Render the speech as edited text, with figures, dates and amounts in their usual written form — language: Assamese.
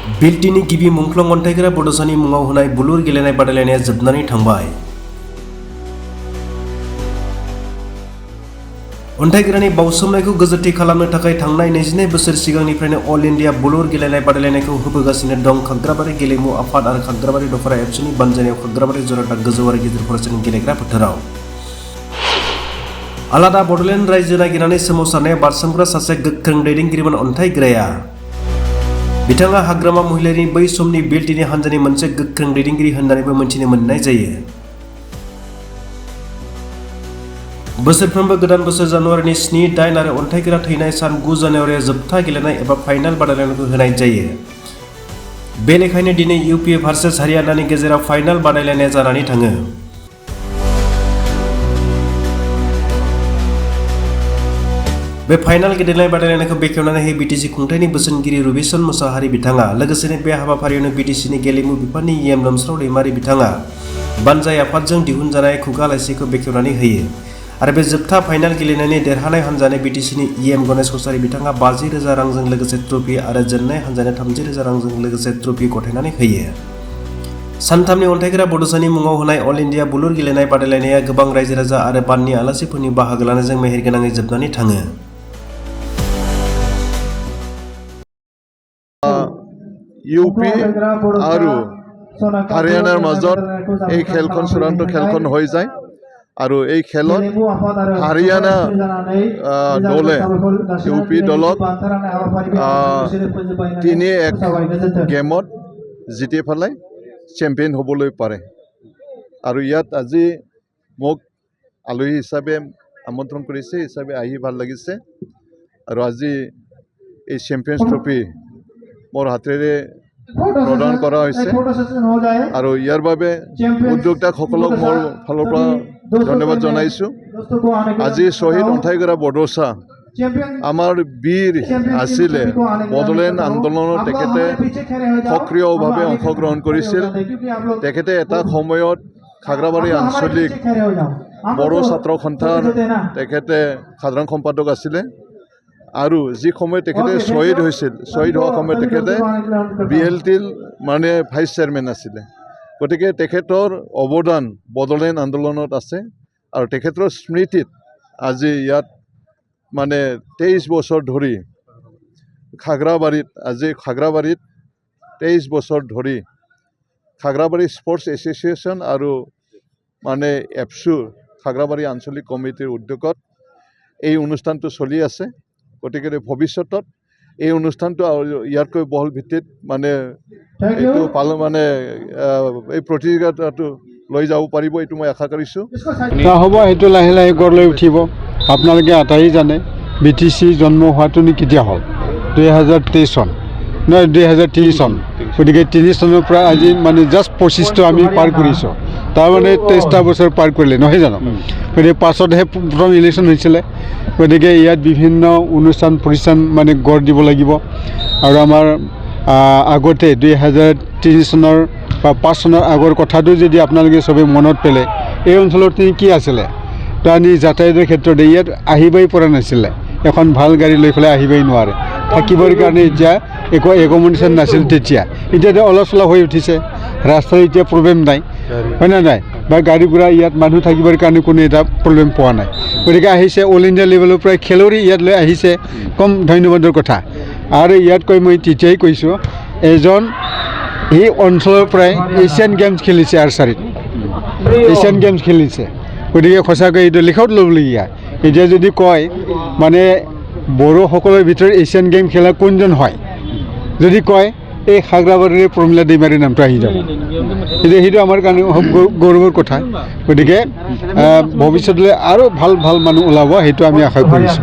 बिल्टिनि गिबि मुंख्लं अन्थाइग्रा बड'सानि मुङाव होनाय बुलुर गेलेनाय बादायलायनाया जोबनानै थांबाय। अन्थाइग्रानि बावसोमनायखौ गोजोरथि खालामनो थाखाय थांनाय 22 बोसोर सिगांनिफ्रायनो अल इन्डिया बुलुर गेलेनाय बादायलायनायखौ होबोगासिनो दं। खाग्राबारि गेलेमु आफाद आरो खाग्राबारि दखरा एबसुनि बानजायनायाव खाग्राबारि जरहाटा गोजौ आरो गिदिर फरायसालिनि गेलेग्रा फोथाराव आलादा बड'लेण्ड रायजो नागिरनानै सोमावसारनाया बारसोमग्रा सासे गोख्रों दैदेनगिरिमोन अन्थाइग्राया। बिथाङा हाग्रामा महिलारिनि बै समनि बिल्टिनि हान्जानि मोनसे गोख्रों दैदेनगिरि होननानैबो मिथिनो मोननाय जायो। बोसोरफ्रोमबो गोदान बोसोर जानुवारिनि 7, 8 आरो अन्थाइग्रा थैनाय सान 9 जानुवारियाव जोबथा गेलेनाय एबा फाइनाल बादायलायनायखौ होनाय जायो। बेनिखायनो दिनै इउपि भार्सेस हारियानानि गेजेराव फाइनाल बादायलायनाया जानानै थाङो। बे फाइनाल गेलेनाय बादायलायनायखौ बेखेवनानै होयो बिटिसि खुंथायनि बोसोनगिरि रुबिसन मुसाहारि बिथाङा। लोगोसेनो बे हाबाफारियावनो बिटिसिनि गेलेमु बिफाननि इएम लोमस्राव दैमारि बिथाङा बानजाय आफादजों दिहुनजानाय खुगा लाइसिखौ बेखेवनानै होयो। आरो बे जोबथा फाइनाल गेलेनायनि देरहानाय हान्जानि बिटिसिनि इएम गणेश कसारि बिथाङा 50,000 रांजों लोगोसे ट्रफि आरो जेननाय हान्जानो 30,000 रांजों लोगोसे ट्रफि गथायनानै होयो। सानथामनि अन्थाइग्रा बड'सानि मुङाव होनाय अल इन्डिया बुलुर गेलेनाय बादायलायनाया गोबां रायजो राजा आरो बाननि आलासिफोरनि बाहागो लानायजों मेहेरगोनाङै जोबनानै थाङो। ইউপি আৰু হাৰিয়ানাৰ মাজত এই খেলখন চূড়ান্ত খেলখন হৈ যায় আৰু এই খেলত হাৰিয়ানা দলে ইউপি দলক 3-1 গেমত জিতি পেলাই চেম্পিয়ন হ'বলৈ পাৰে। আৰু ইয়াত আজি মোক আলহী হিচাপে আমন্ত্ৰণ কৰিছে হিচাপে আহি ভাল লাগিছে। আৰু আজি এই চেম্পিয়ন্স ট্ৰফি মোৰ হাতেৰে প্ৰদান কৰা হৈছে আৰু ইয়াৰ বাবে উদ্যোক্তাসকলক মোৰ ফালৰ পৰা ধন্যবাদ জনাইছোঁ। আজি শ্বহীদ অন্থাইগৰা বডৌচা আমাৰ বীৰ আছিলে। বড়োলেণ্ড আন্দোলনত তেখেতে সক্ৰিয়ভাৱে অংশগ্ৰহণ কৰিছিল। তেখেতে এটা সময়ত খাগ্ৰাবাৰী আঞ্চলিক বড়ো ছাত্ৰ সন্থাৰ তেখেতে সাধাৰণ সম্পাদক আছিলে। আৰু যি সময়ত তেখেতে শ্বহীদ হৈছিল, শ্বহীদ হোৱাৰ সময়ত তেখেতে BLTৰ মানে ভাইচ চেয়াৰমেন আছিলে। গতিকে তেখেতৰ অৱদান বড়োলেণ্ড আন্দোলনত আছে আৰু তেখেতৰ স্মৃতিত আজি ইয়াত মানে 23 বছৰ ধৰি খাগ্ৰাবাৰীত 23 বছৰ ধৰি খাগ্ৰাবাৰী স্পৰ্টছ এছ'চিয়েশ্যন আৰু মানে এপছু খাগ্ৰাবাৰী আঞ্চলিক কমিটিৰ উদ্যোগত এই অনুষ্ঠানটো চলি আছে। গতিকে ভৱিষ্যতত এই অনুষ্ঠানটো ইয়াতকৈ বহল ভিত্তিত মানে এইটো এই প্ৰতিযোগিতাটো লৈ যাব পাৰিব, এইটো মই আশা কৰিছোঁ। হ'ব, সেইটো লাহে লাহে গঢ় লৈ উঠিব। আপোনালোকে আটাই জানে BTC জন্ম হোৱাটোনো কেতিয়া হ'ল? 2023 চন নহয়, 2003 চন। গতিকে 3 চনৰ পৰা আজি মানে জাষ্ট 25টো আমি পাৰ কৰিছোঁ। তাৰমানে 23টা বছৰ পাৰ কৰিলে নহয় জানো? গতিকে পাছতহে প্ৰথম ইলেকশ্যন হৈছিলে। গতিকে ইয়াত বিভিন্ন অনুষ্ঠান প্ৰতিষ্ঠান মানে গঢ় দিব লাগিব। আৰু আমাৰ আগতে 2003 চনৰ বা 5 চনৰ আগৰ কথাটো যদি আপোনালোকে চবেই মনত পেলে, এই অঞ্চলত কি আছিলে? তানি যাতায়াতৰ ক্ষেত্ৰত ইয়াত আহিবই পৰা নাছিলে। এখন ভাল গাড়ী লৈ পেলাই আহিবই নোৱাৰে। থাকিবৰ কাৰণে এতিয়া একো একমডেশ্যন নাছিল তেতিয়া। এতিয়া অলপ চলপ হৈ উঠিছে। ৰাস্তাৰ এতিয়া প্ৰব্লেম নাই, হয় না নাই? বা গাড়ী ঘোঁৰা ইয়াত মানুহ থাকিবৰ কাৰণে কোনো এটা প্ৰব্লেম পোৱা নাই। গতিকে আহিছে অল ইণ্ডিয়া লেভেলৰ পৰাই খেলুৱৈ ইয়াতলৈ আহিছে, কম ধন্যবাদৰ কথা। আৰু ইয়াতকৈ মই তেতিয়াই কৈছোঁ, এজন এই অঞ্চলৰ পৰাই এছিয়ান গেমছ খেলিছে, আৰ্চাৰীত এছিয়ান গেমছ খেলিছে। গতিকে সঁচাকৈ এইটো লেখত ল'বলগীয়া। এতিয়া যদি কয় মানে বড়োসকলৰ ভিতৰত এছিয়ান গেম খেলা কোনজন হয়, যদি কয় এই খাগ্ৰাবাৰীৰে প্ৰমীলা দৈমাৰীৰ নামটো আহি যাব। এতিয়া সেইটো আমাৰ কাৰণে গৌৰৱৰ কথা। গতিকে ভৱিষ্যতলৈ আৰু ভাল ভাল মানুহ ওলাব, সেইটো আমি আশা কৰিছোঁ।